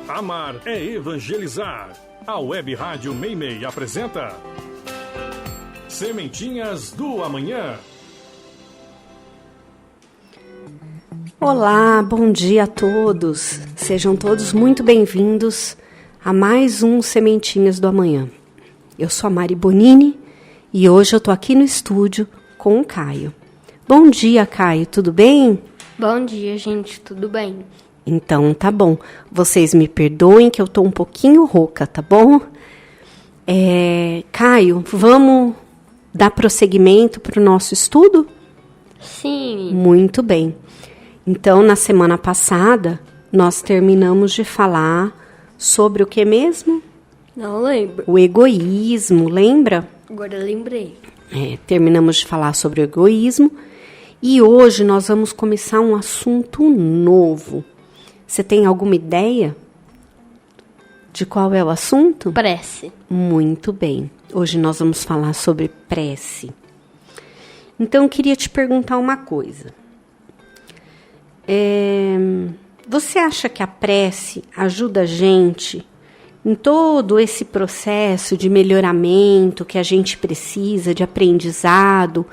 Amar é evangelizar. A Web Rádio Meimei apresenta Sementinhas do Amanhã. Olá, bom dia a todos. Sejam todos muito bem-vindos a mais um Sementinhas do Amanhã. Eu sou a Mari Bonini e hoje eu tô aqui no estúdio com o Caio. Bom dia, Caio, tudo bem? Bom dia, gente, tudo bem? Então, tá bom. Vocês me perdoem que eu tô um pouquinho rouca, tá bom? Caio, vamos dar prosseguimento para o nosso estudo? Sim. Muito bem. Então, na semana passada, nós terminamos de falar sobre o que mesmo? Não lembro. O egoísmo, lembra? Agora eu lembrei. Terminamos de falar sobre o egoísmo e hoje nós vamos começar um assunto novo. Você tem alguma ideia de qual é o assunto? Prece. Muito bem. Hoje nós vamos falar sobre prece. Então, eu queria te perguntar uma coisa. Você acha que a prece ajuda a gente em todo esse processo de melhoramento que a gente precisa, de aprendizado,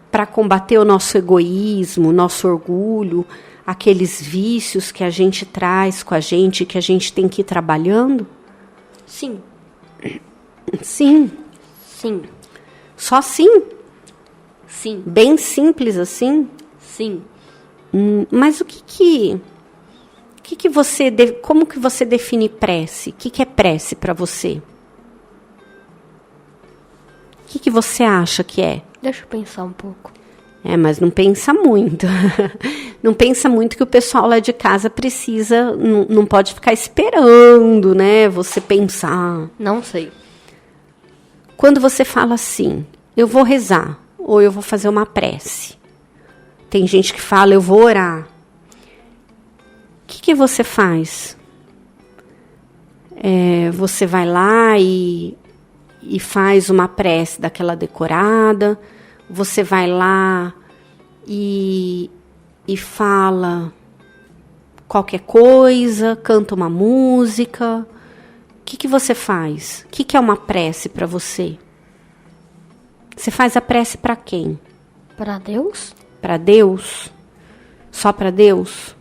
para combater o nosso egoísmo, o nosso orgulho, aqueles vícios que a gente traz com a gente, que a gente tem que ir trabalhando? Sim. Sim. Sim. Só sim? Sim. Bem simples assim? Sim. Mas o que você... Como que você define prece? O que é prece para você? O que você acha que é? Deixa eu pensar um pouco. Mas não pensa muito. Não pensa muito que o pessoal lá de casa precisa... Não pode ficar esperando, né? Você pensar. Não sei. Quando você fala assim, eu vou rezar, ou eu vou fazer uma prece. Tem gente que fala, eu vou orar. O que você faz? Você vai lá e faz uma prece daquela decorada. Você vai lá e fala qualquer coisa, canta uma música. O que você faz? O que é uma prece para você? Você faz a prece para quem? Para Deus? Para Deus? Só para Deus?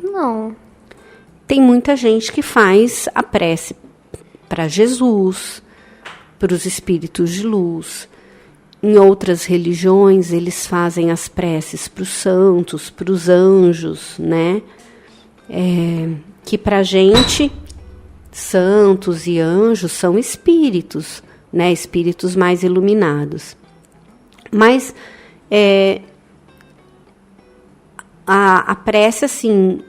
Não. Tem muita gente que faz a prece para Jesus, para os espíritos de luz. Em outras religiões, eles fazem as preces para os santos, para os anjos, né? Que para a gente, santos e anjos são espíritos, né? Espíritos mais iluminados. Mas a prece, assim,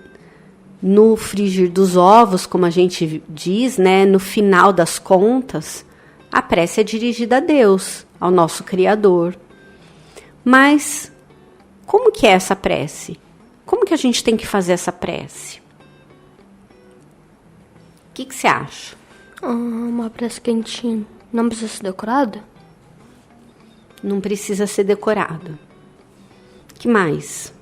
no frigir dos ovos, como a gente diz, né? No final das contas, a prece é dirigida a Deus, ao nosso Criador. Mas como que é essa prece? Como que a gente tem que fazer essa prece? O que você acha? Uma prece quentinha. Não precisa ser decorada? Não precisa ser decorada. Que mais?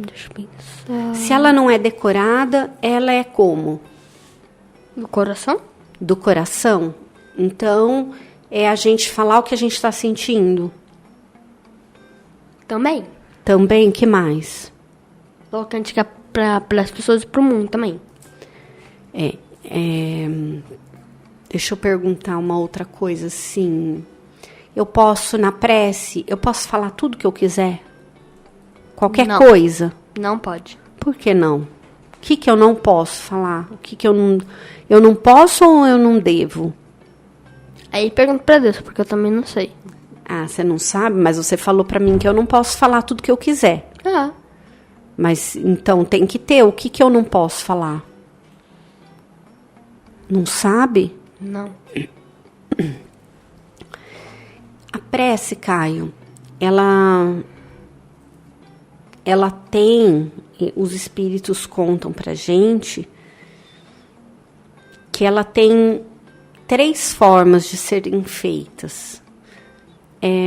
Deixa eu pensar. Se ela não é decorada, ela é como? Do coração? Do coração? Então, é a gente falar o que a gente está sentindo. Também. Também, que mais? Ou cântica para as pessoas e para o mundo também. Deixa eu perguntar uma outra coisa, assim. Eu posso, na prece, eu posso falar tudo que eu quiser? Qualquer coisa? Não pode. Por que não? O que eu não posso falar? O que eu não posso ou eu não devo? Aí pergunto para Deus, porque eu também não sei. Você não sabe? Mas você falou para mim que eu não posso falar tudo que eu quiser. Mas, então, tem que ter. O que eu não posso falar? Não sabe? Não. A prece, Caio, ela tem... Os espíritos contam pra gente que ela tem 3 formas de serem feitas.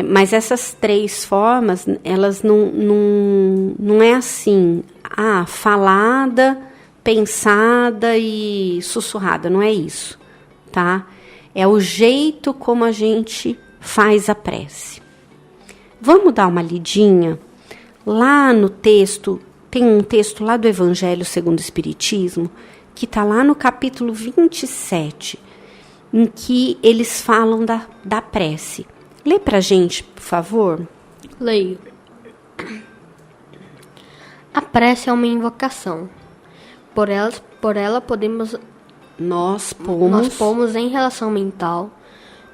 Mas essas 3 formas, elas não é assim, falada, pensada e sussurrada, não é isso, tá? É o jeito como a gente faz a prece. Vamos dar uma lidinha? Lá no texto, tem um texto lá do Evangelho segundo o Espiritismo, que está lá no capítulo 27, em que eles falam da prece. Lê pra gente, por favor. Leio. A prece é uma invocação. Por ela podemos... Nós pomos em relação mental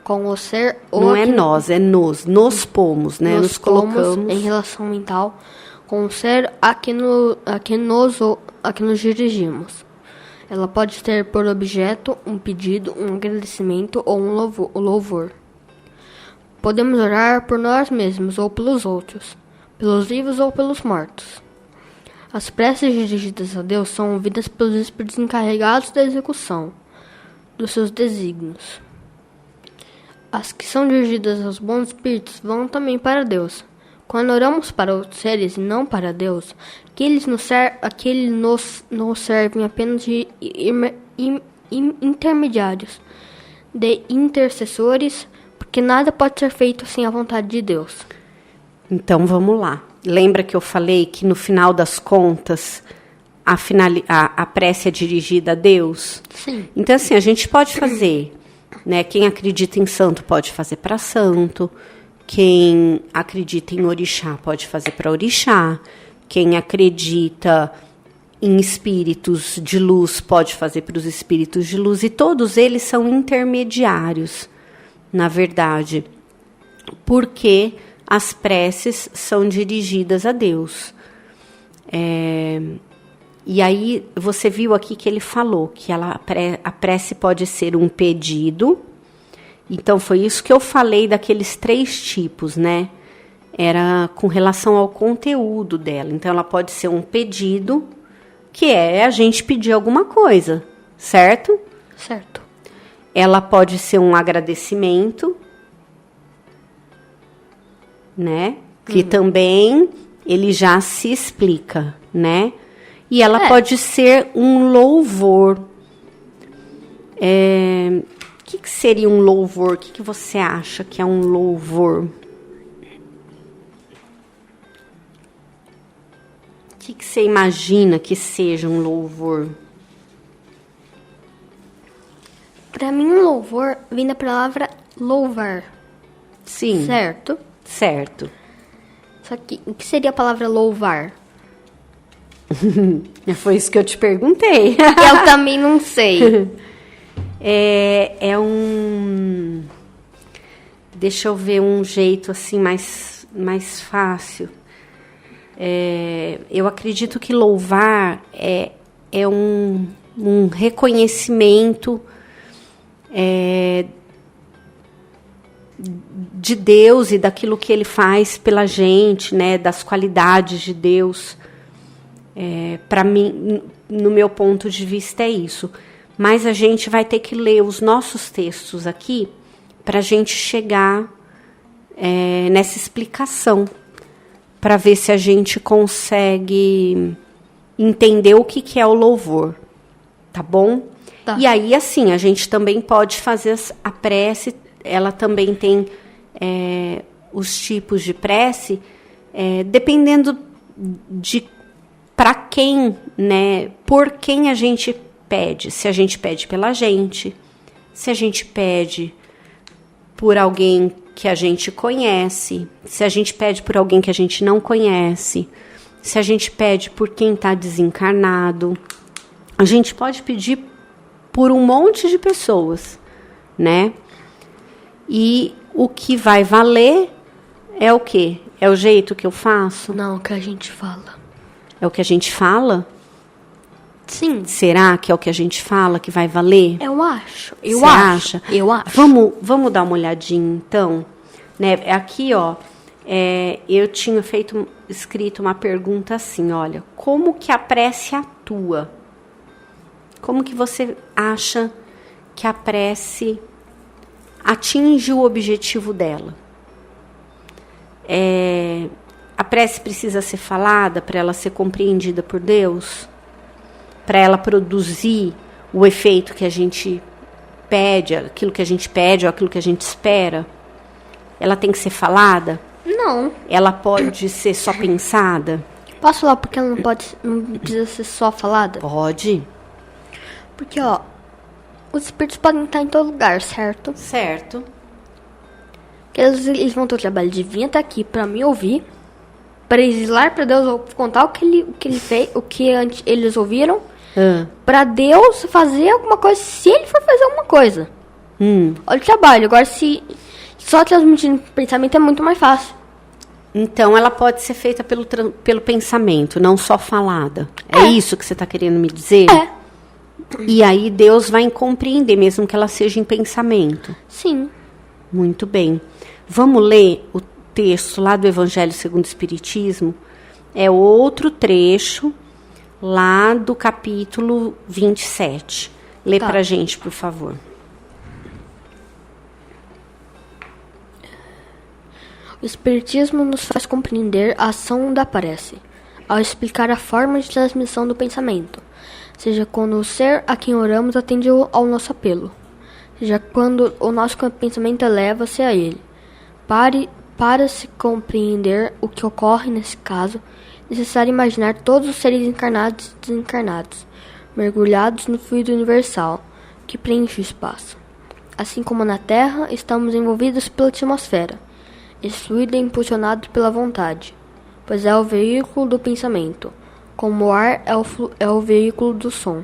com o ser... Não é nós, é nos pomos, né? Nos colocamos em relação mental com o ser a que nos dirigimos. Ela pode ter por objeto um pedido, um agradecimento ou um louvor. Podemos orar por nós mesmos ou pelos outros, pelos vivos ou pelos mortos. As preces dirigidas a Deus são ouvidas pelos espíritos encarregados da execução dos seus desígnios. As que são dirigidas aos bons espíritos vão também para Deus. Quando oramos para outros seres e não para Deus, aqueles nos servem apenas de intermediários, de intercessores, porque nada pode ser feito sem a vontade de Deus. Então vamos lá. Lembra que eu falei que no final das contas a prece é dirigida a Deus? Sim. Então assim, a gente pode fazer, né? Quem acredita em santo pode fazer para santo. Quem acredita em orixá pode fazer para orixá. Quem acredita em espíritos de luz pode fazer para os espíritos de luz. E todos eles são intermediários, na verdade, porque as preces são dirigidas a Deus. E aí você viu aqui que ele falou que a prece pode ser um pedido. Então foi isso que eu falei daqueles 3 tipos, né? Era com relação ao conteúdo dela. Então ela pode ser um pedido, que é a gente pedir alguma coisa, certo? Certo. Ela pode ser um agradecimento, né? Que também ele já se explica, né? E ela pode ser um louvor. O que seria um louvor? O que você acha que é um louvor? O que você imagina que seja um louvor? Para mim, um louvor vem da palavra louvar. Sim. Certo? Certo. Só que, o que seria a palavra louvar? Foi isso que eu te perguntei. Eu também não sei. É um... Deixa eu ver um jeito assim mais fácil. Eu acredito que louvar é um reconhecimento de Deus e daquilo que Ele faz pela gente, né? Das qualidades de Deus. Para mim, no meu ponto de vista, é isso. Mas a gente vai ter que ler os nossos textos aqui para a gente chegar nessa explicação, para ver se a gente consegue entender o que é o louvor, tá bom? Tá. E aí, assim, a gente também pode fazer a prece, ela também tem os tipos de prece, dependendo de para quem, né? Por quem a gente pede. Se a gente pede pela gente, se a gente pede por alguém que a gente conhece, se a gente pede por alguém que a gente não conhece, se a gente pede por quem está desencarnado, a gente pode pedir por um monte de pessoas, né? E o que vai valer é o quê? É o jeito que eu faço? Não, o que a gente fala. É o que a gente fala? Sim. Será que é o que a gente fala que vai valer? Eu acho. Eu Você acho. acha? Eu acho. Vamos dar uma olhadinha, então. Né? Aqui, ó, eu tinha escrito uma pergunta assim, olha. Como que a prece atua? Como que você acha que a prece atinge o objetivo dela? A prece precisa ser falada para ela ser compreendida por Deus? Para ela produzir o efeito que a gente pede, aquilo que a gente pede ou aquilo que a gente espera? Ela tem que ser falada? Não. Ela pode ser só pensada? Posso falar porque ela não precisa ser só falada? Pode. Porque, os espíritos podem estar em todo lugar, certo? Certo. Eles vão ter o trabalho de vir até aqui pra me ouvir, pra exilar pra Deus, ou contar o que ele fez, o que eles ouviram, pra Deus fazer alguma coisa, se ele for fazer alguma coisa. Olha o trabalho. Agora, se só transmitindo pensamento é muito mais fácil. Então, ela pode ser feita pelo pensamento, não só falada. É isso que você está querendo me dizer? É. E aí Deus vai compreender, mesmo que ela seja em pensamento. Sim. Muito bem. Vamos ler o texto lá do Evangelho segundo o Espiritismo? É outro trecho lá do capítulo 27. Lê pra gente, por favor. O Espiritismo nos faz compreender a ação da prece, ao explicar a forma de transmissão do pensamento, seja quando o ser a quem oramos atende ao nosso apelo, seja quando o nosso pensamento eleva-se a ele. Para se compreender o que ocorre nesse caso, é necessário imaginar todos os seres encarnados e desencarnados, mergulhados no fluido universal, que preenche o espaço. Assim como na Terra, estamos envolvidos pela atmosfera. Esse fluido é impulsionado pela vontade, pois é o veículo do pensamento, como o ar é o veículo do som,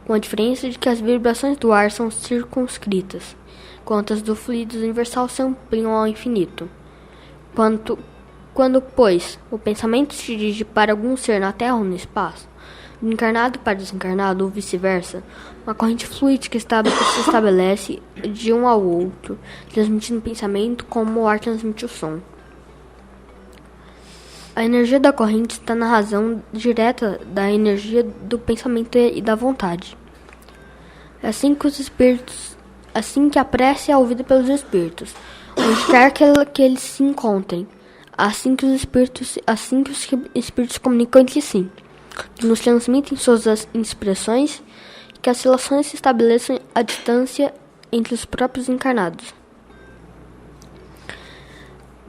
com a diferença de que as vibrações do ar são circunscritas, enquanto as do fluido universal se ampliam ao infinito. Quando, pois, o pensamento se dirige para algum ser na Terra ou no espaço, do encarnado para desencarnado ou vice-versa, uma corrente fluídica se estabelece de um ao outro, transmitindo pensamento como o ar transmite o som. A energia da corrente está na razão direta da energia do pensamento e da vontade. É assim que a prece é ouvida pelos espíritos, onde quer que eles se encontrem, assim que os espíritos comunicam entre si, que nos transmitem suas expressões e que as relações se estabeleçam à distância entre os próprios encarnados.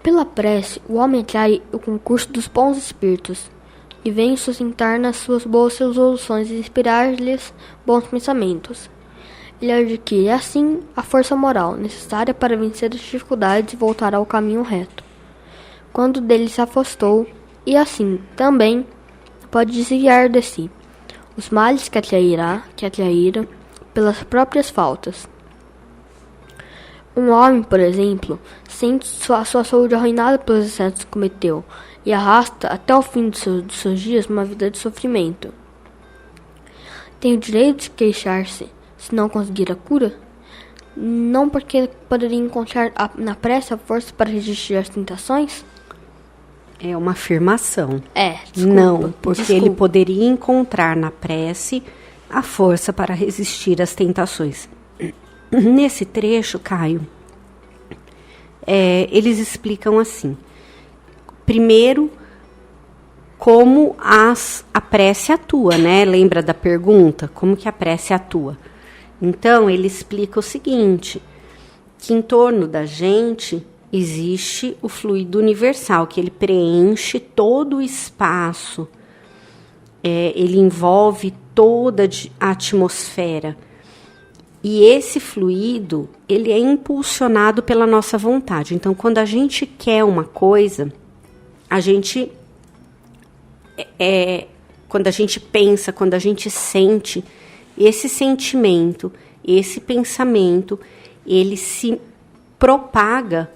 Pela prece, o homem atrai o concurso dos bons espíritos, que vêm sustentar nas suas boas resoluções e inspirar-lhes bons pensamentos. Ele adquire, assim, a força moral necessária para vencer as dificuldades e voltar ao caminho reto, quando dele se afastou, e assim, também, pode desviar de si os males que atraíram pelas próprias faltas. Um homem, por exemplo, sente sua saúde arruinada pelos excessos que cometeu e arrasta até o fim dos seus dias uma vida de sofrimento. Tem o direito de queixar-se se não conseguir a cura? Não porque poderia encontrar na prece a força para resistir às tentações? É uma afirmação. Desculpa. Não, porque ele poderia encontrar na prece a força para resistir às tentações. Nesse trecho, Caio, eles explicam assim. Primeiro, como a prece atua, né? Lembra da pergunta? Como que a prece atua? Então, ele explica o seguinte, que em torno da gente existe o fluido universal, que ele preenche todo o espaço, ele envolve toda a atmosfera. E esse fluido, ele é impulsionado pela nossa vontade. Então, quando a gente quer uma coisa, quando a gente pensa, quando a gente sente, esse sentimento, esse pensamento, ele se propaga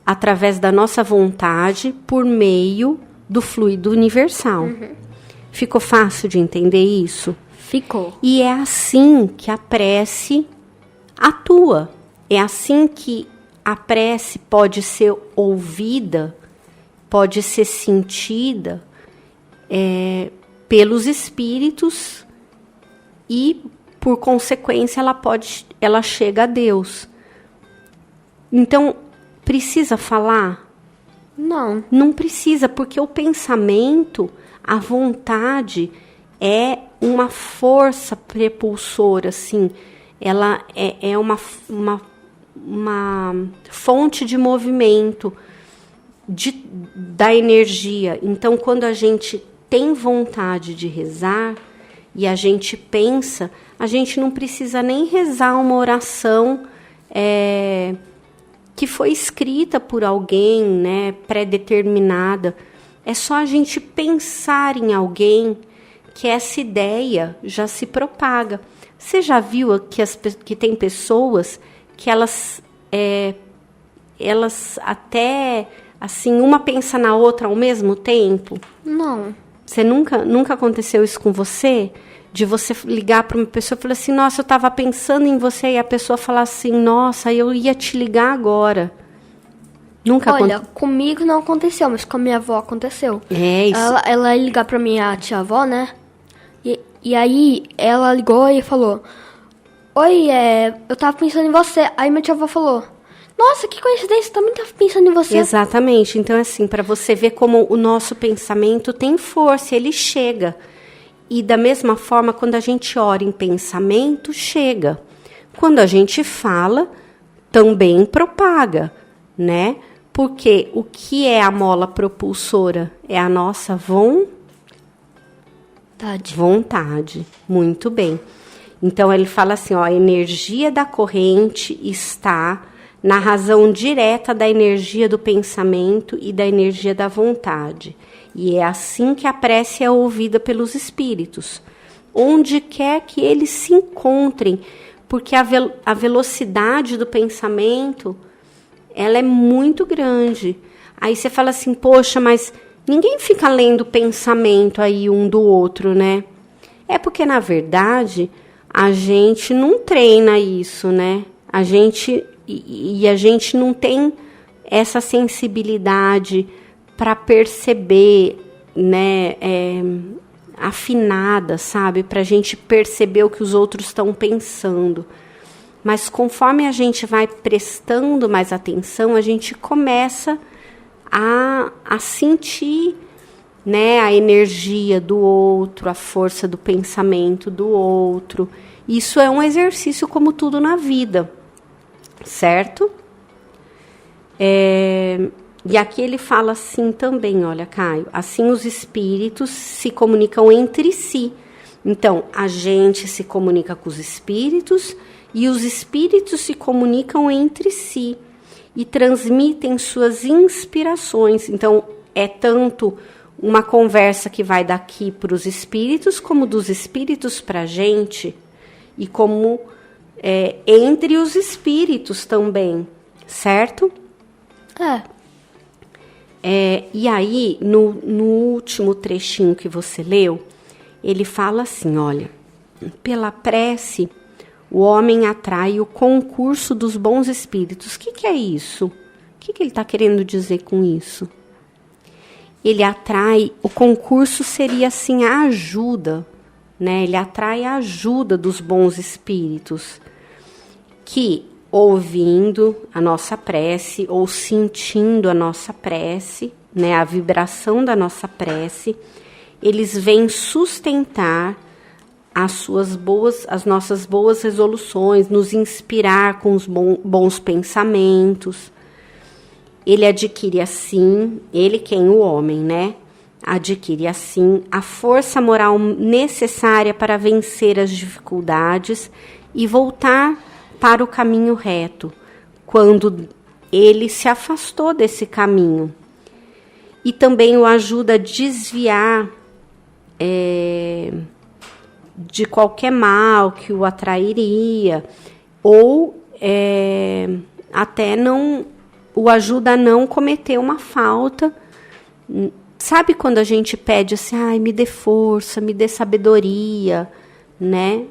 através da nossa vontade por meio do fluido universal. Ficou fácil de entender isso? Ficou. E é assim que a prece atua. É assim que a prece pode ser ouvida, pode ser sentida pelos espíritos e, por consequência, ela chega a Deus. Então, precisa falar? Não. Não precisa, porque o pensamento, a vontade é uma força prepulsora, assim. Ela é uma fonte de movimento da energia. Então, quando a gente tem vontade de rezar e a gente pensa, a gente não precisa nem rezar uma oração que foi escrita por alguém, né, pré-determinada. É só a gente pensar em alguém que essa ideia já se propaga. Você já viu que tem pessoas que elas até, assim, uma pensa na outra ao mesmo tempo? Não. Você nunca aconteceu isso com você? De você ligar para uma pessoa e falar assim, nossa, eu estava pensando em você, e a pessoa falar assim, nossa, eu ia te ligar agora. Nunca Olha, comigo não aconteceu, mas com a minha avó aconteceu. É isso. Ela ia ligar pra minha tia-avó, né? E aí ela ligou e falou, oi, eu tava pensando em você. Aí minha tia-avó falou, nossa, que coincidência, eu também tava pensando em você. Exatamente. Então, assim, para você ver como o nosso pensamento tem força, ele chega. E da mesma forma, quando a gente ora em pensamento, chega. Quando a gente fala, também propaga, né? Porque o que é a mola propulsora? É a nossa vontade. Muito bem. Então, ele fala assim, ó, a energia da corrente está na razão direta da energia do pensamento e da energia da vontade. E é assim que a prece é ouvida pelos espíritos, onde quer que eles se encontrem, porque a velocidade do pensamento, ela é muito grande. Aí você fala assim, poxa, mas ninguém fica lendo o pensamento aí um do outro, né? É porque, na verdade, a gente não treina isso, né? A gente não tem essa sensibilidade para perceber, né, afinada, sabe? Para a gente perceber o que os outros estão pensando. Mas conforme a gente vai prestando mais atenção, a gente começa a sentir, né, a energia do outro, a força do pensamento do outro. Isso é um exercício como tudo na vida, certo? E aqui ele fala assim também, olha, Caio, assim os espíritos se comunicam entre si. Então, a gente se comunica com os espíritos e os espíritos se comunicam entre si e transmitem suas inspirações. Então, é tanto uma conversa que vai daqui para os espíritos, como dos espíritos para a gente, e como entre os espíritos também, certo? E aí, no último trechinho que você leu, ele fala assim, olha, pela prece, o homem atrai o concurso dos bons espíritos. O que é isso? O que ele está querendo dizer com isso? Ele atrai, o concurso seria assim, a ajuda, né? Ele atrai a ajuda dos bons espíritos, que ouvindo a nossa prece ou sentindo a nossa prece, né, a vibração da nossa prece, eles vêm sustentar as nossas boas resoluções, nos inspirar com os bons pensamentos. Ele adquire assim, o homem, né, adquire assim a força moral necessária para vencer as dificuldades e voltar para o caminho reto, quando ele se afastou desse caminho. E também o ajuda a desviar de qualquer mal que o atrairia, ou até o ajuda a não cometer uma falta. Sabe quando a gente pede assim, ai, me dê força, me dê sabedoria, né?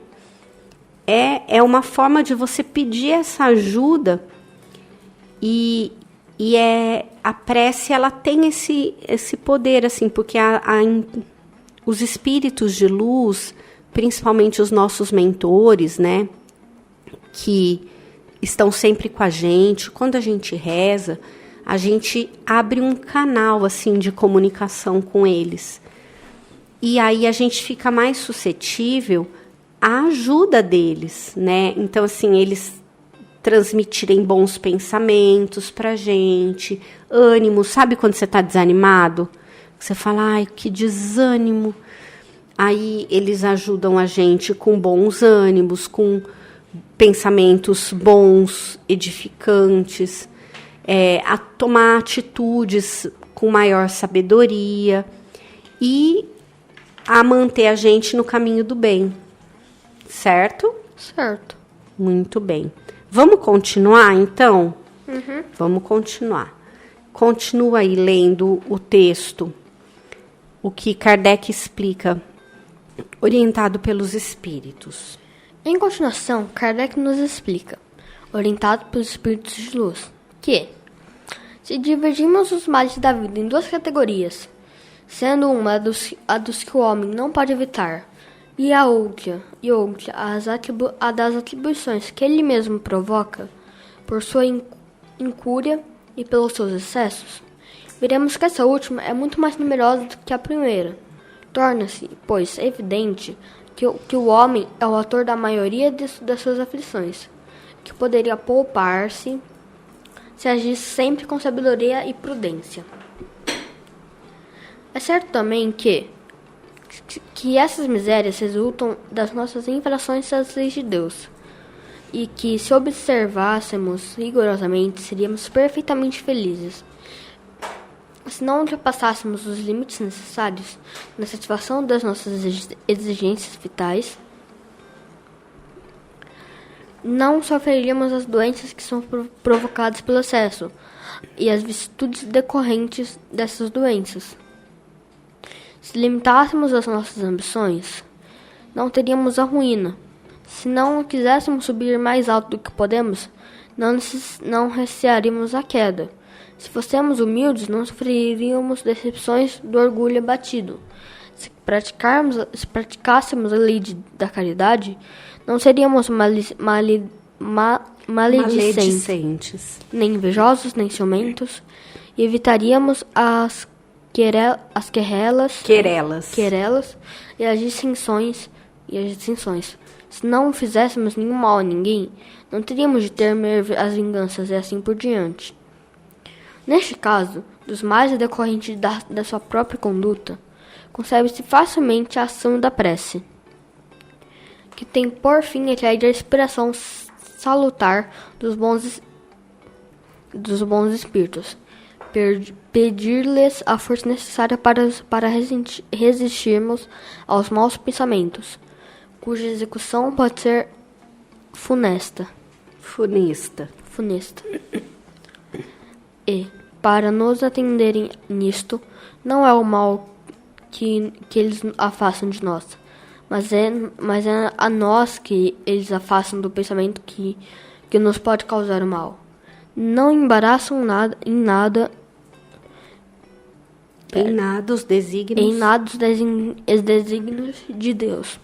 É uma forma de você pedir essa ajuda e a prece, ela tem esse poder, assim, porque os espíritos de luz, principalmente os nossos mentores, né, que estão sempre com a gente, quando a gente reza, a gente abre um canal assim de comunicação com eles. E aí a gente fica mais suscetível à ajuda deles, né? Então, assim, eles transmitirem bons pensamentos pra gente, ânimo. Sabe quando você tá desanimado? Você fala, ai, que desânimo. Aí eles ajudam a gente com bons ânimos, com pensamentos bons, edificantes, a tomar atitudes com maior sabedoria e a manter a gente no caminho do bem. Certo? Certo. Muito bem. Vamos continuar, então? Uhum. Vamos continuar. Continua aí lendo o texto, o que Kardec explica, orientado pelos espíritos. Em continuação, Kardec nos explica, orientado pelos espíritos de luz, que, se dividimos os males da vida em duas categorias, sendo uma a dos que o homem não pode evitar, e a outra a das atribuições que ele mesmo provoca, por sua incúria e pelos seus excessos, veremos que essa última é muito mais numerosa do que a primeira. Torna-se, pois, evidente que o homem é o autor da maioria das suas aflições, que poderia poupar-se se agisse sempre com sabedoria e prudência. É certo também que essas misérias resultam das nossas infrações às leis de Deus, e que, se observássemos rigorosamente, seríamos perfeitamente felizes. Se não ultrapassássemos os limites necessários na satisfação das nossas exigências vitais, não sofreríamos as doenças que são provocadas pelo excesso e as vicissitudes decorrentes dessas doenças. Se limitássemos as nossas ambições, não teríamos a ruína. Se não quiséssemos subir mais alto do que podemos, não recearíamos a queda. Se fôssemos humildes, não sofreríamos decepções do orgulho abatido. Se praticássemos a lei da caridade, não seríamos maledicentes, nem invejosos, nem ciumentos, e evitaríamos as querelas e as dissensões. Se não fizéssemos nenhum mal a ninguém, não teríamos de temer as vinganças e assim por diante. Neste caso, dos males decorrentes da sua própria conduta, concebe-se facilmente a ação da prece, que tem por fim atrair a inspiração salutar dos bons espíritos, pedir-lhes a força necessária para resistirmos aos maus pensamentos, cuja execução pode ser funesta. E, para nos atenderem nisto, não é o mal que eles afastam de nós, mas é a nós que eles afastam do pensamento que nos pode causar o mal. Não embaraçam em nada os desígnios de Deus,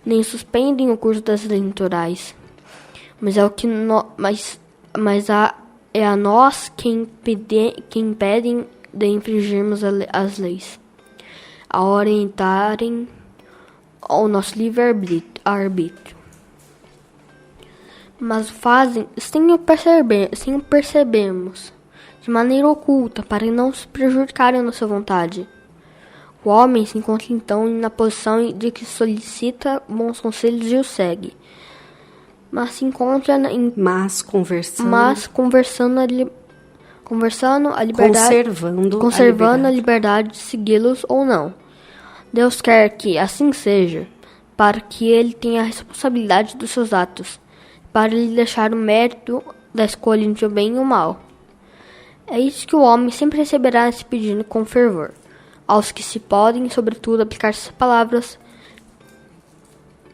nem suspendem o curso das leis naturais, é a nós que impedem de infringirmos as leis, a orientarem ao nosso livre-arbítrio. Mas o fazem sem o percebermos, de maneira oculta, para não se prejudicarem a nossa vontade. O homem se encontra então na posição de que solicita bons conselhos e os segue, mas se encontra conversando a liberdade, conservando a liberdade de segui-los ou não. Deus quer que assim seja, para que ele tenha a responsabilidade dos seus atos, para lhe deixar o mérito da escolha entre o bem e o mal. É isso que o homem sempre receberá se pedindo com fervor, aos que se podem, sobretudo, aplicar essas palavras: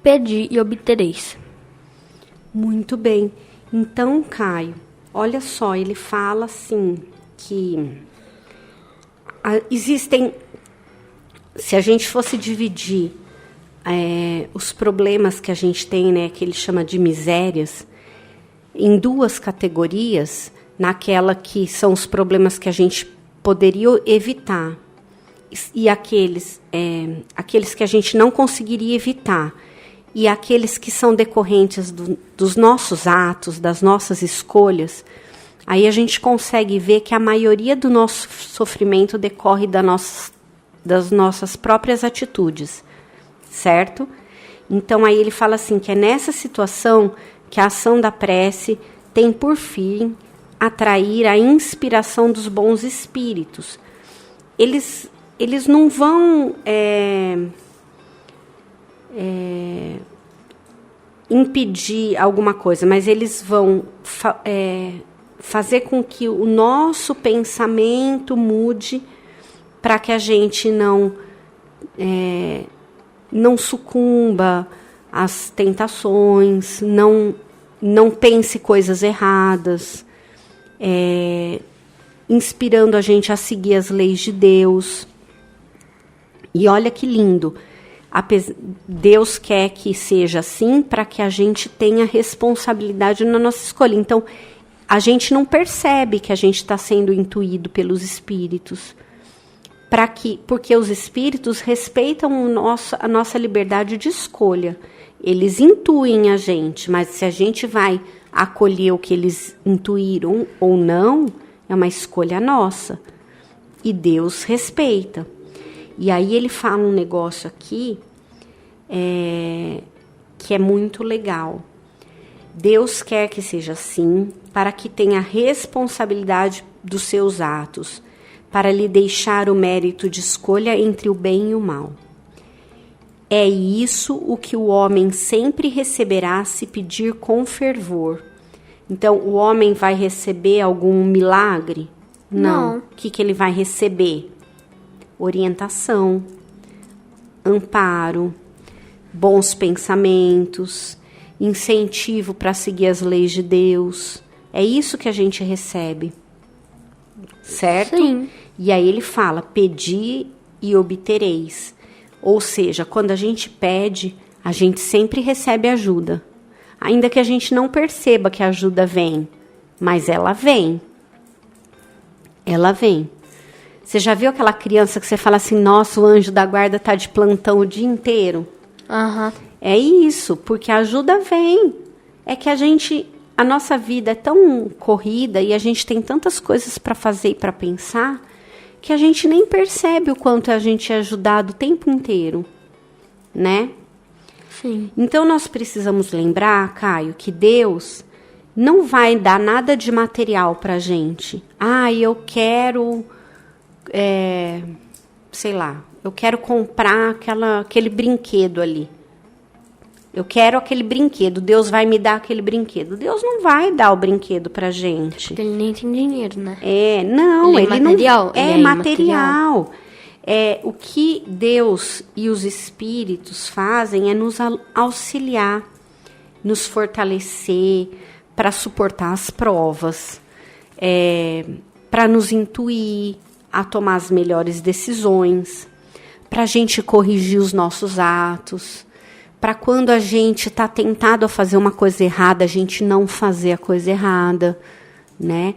pedi e obtereis. Muito bem. Então, Caio, olha só, ele fala assim que existem, se a gente fosse dividir os problemas que a gente tem, né, que ele chama de misérias, em duas categorias, naquela que são os problemas que a gente poderia evitar, e aqueles que a gente não conseguiria evitar, e aqueles que são decorrentes dos nossos atos, das nossas escolhas, aí a gente consegue ver que a maioria do nosso sofrimento decorre das nossas próprias atitudes, certo? Então aí ele fala assim, que é nessa situação que a ação da prece tem por fim atrair a inspiração dos bons espíritos. Eles não vão impedir alguma coisa, mas eles vão fazer com que o nosso pensamento mude para que a gente não sucumba às tentações, não pense coisas erradas, inspirando a gente a seguir as leis de Deus. E olha que lindo, Deus quer que seja assim para que a gente tenha responsabilidade na nossa escolha. Então, a gente não percebe que a gente está sendo intuído pelos espíritos, porque os espíritos respeitam a nossa liberdade de escolha. Eles intuem a gente, mas se a gente vai acolher o que eles intuíram ou não, é uma escolha nossa. E Deus respeita. E aí ele fala um negócio aqui que é muito legal. Deus quer que seja assim, para que tenha responsabilidade dos seus atos, para lhe deixar o mérito de escolha entre o bem e o mal. É isso o que o homem sempre receberá se pedir com fervor. Então, o homem vai receber algum milagre? Não. O que ele vai receber? Orientação, amparo, bons pensamentos, incentivo para seguir as leis de Deus. É isso que a gente recebe, certo? Sim. E aí ele fala, pedi e obtereis. Ou seja, quando a gente pede, a gente sempre recebe ajuda. Ainda que a gente não perceba que a ajuda vem, mas ela vem. Ela vem. Você já viu aquela criança que você fala assim, nossa, o anjo da guarda tá de plantão o dia inteiro? Aham. É isso, porque a ajuda vem. É que a nossa vida é tão corrida e a gente tem tantas coisas para fazer e para pensar que a gente nem percebe o quanto a gente é ajudado o tempo inteiro, né? Sim. Então nós precisamos lembrar, Caio, que Deus não vai dar nada de material pra gente. Eu quero, eu quero comprar aquele brinquedo ali. Eu quero aquele brinquedo, Deus vai me dar aquele brinquedo. Deus não vai dar o brinquedo pra gente. Porque ele nem tem dinheiro, né? Ele material. Não é material. O que Deus e os espíritos fazem é nos auxiliar, nos fortalecer para suportar as provas, para nos intuir a tomar as melhores decisões, para a gente corrigir os nossos atos, para quando a gente está tentado a fazer uma coisa errada, a gente não fazer a coisa errada, né?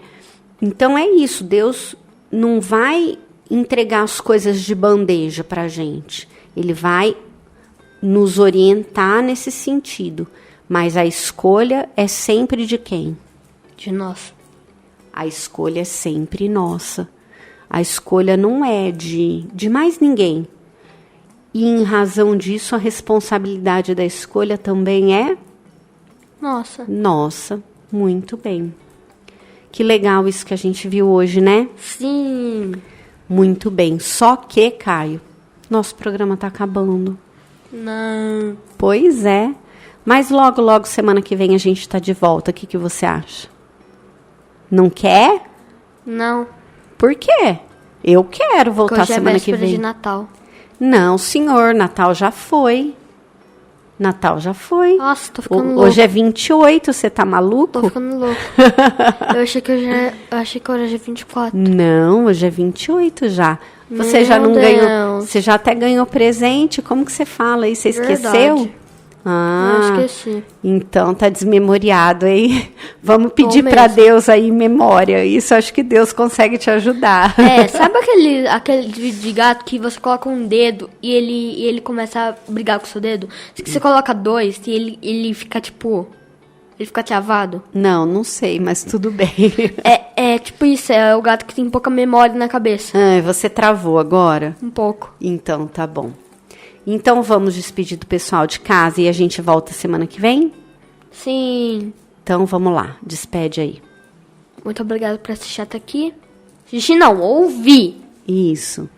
Então é isso, Deus não vai entregar as coisas de bandeja para a gente. Ele vai nos orientar nesse sentido, mas a escolha é sempre de quem? De nós. A escolha é sempre nossa. A escolha não é de mais ninguém. E em razão disso, a responsabilidade da escolha também é nossa. Muito bem. Que legal isso que a gente viu hoje, né? Sim. Muito bem. Só que, Caio, nosso programa está acabando. Não. Pois é. Mas logo, semana que vem a gente está de volta. O que você acha? Não quer? Não. Por quê? Eu quero voltar semana que vem. Hoje é véspera de Natal. Não, senhor, Natal já foi. Nossa, tô ficando louco. Hoje é 28, você tá maluco? Tô ficando louco. Eu achei que hoje é 24. Não, hoje é 28 já. Você Meu já não Deus. ganhou, você já até ganhou presente, como que você fala aí? Você esqueceu? Ah, Eu esqueci. então tá desmemoriado, hein? Vamos pedir Tô para mesmo. Deus aí memória. Isso acho que Deus consegue te ajudar. Sabe aquele de gato que você coloca um dedo e ele começa a brigar com o seu dedo? Se você coloca 2 e ele fica tipo... Ele fica travado. Não sei, mas tudo bem. É tipo isso, é o gato que tem pouca memória na cabeça. Você travou agora? Um pouco. Então, tá bom. Então, vamos despedir do pessoal de casa e a gente volta semana que vem? Sim. Então, vamos lá. Despede aí. Muito obrigado por assistir até aqui. Assistir não, ouvir. Isso.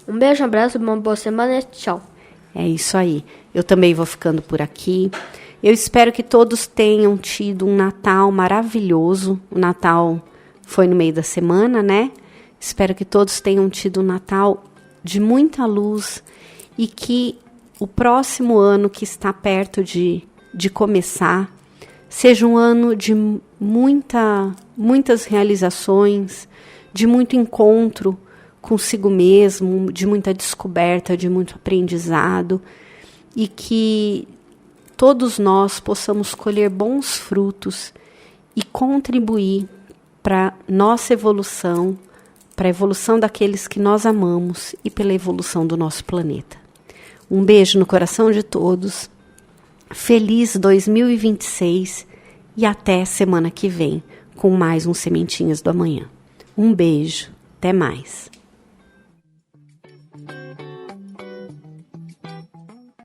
Um beijo, um abraço, uma boa semana e tchau. É isso aí. Eu também vou ficando por aqui. Eu espero que todos tenham tido um Natal maravilhoso. O Natal foi no meio da semana, né? Espero que todos tenham tido um Natal de muita luz e que o próximo ano que está perto de começar seja um ano de muitas realizações, de muito encontro consigo mesmo, de muita descoberta, de muito aprendizado, e que todos nós possamos colher bons frutos e contribuir para nossa evolução, para a evolução daqueles que nós amamos e pela evolução do nosso planeta. Um beijo no coração de todos, feliz 2026 e até semana que vem com mais um Sementinhas do Amanhã. Um beijo, até mais.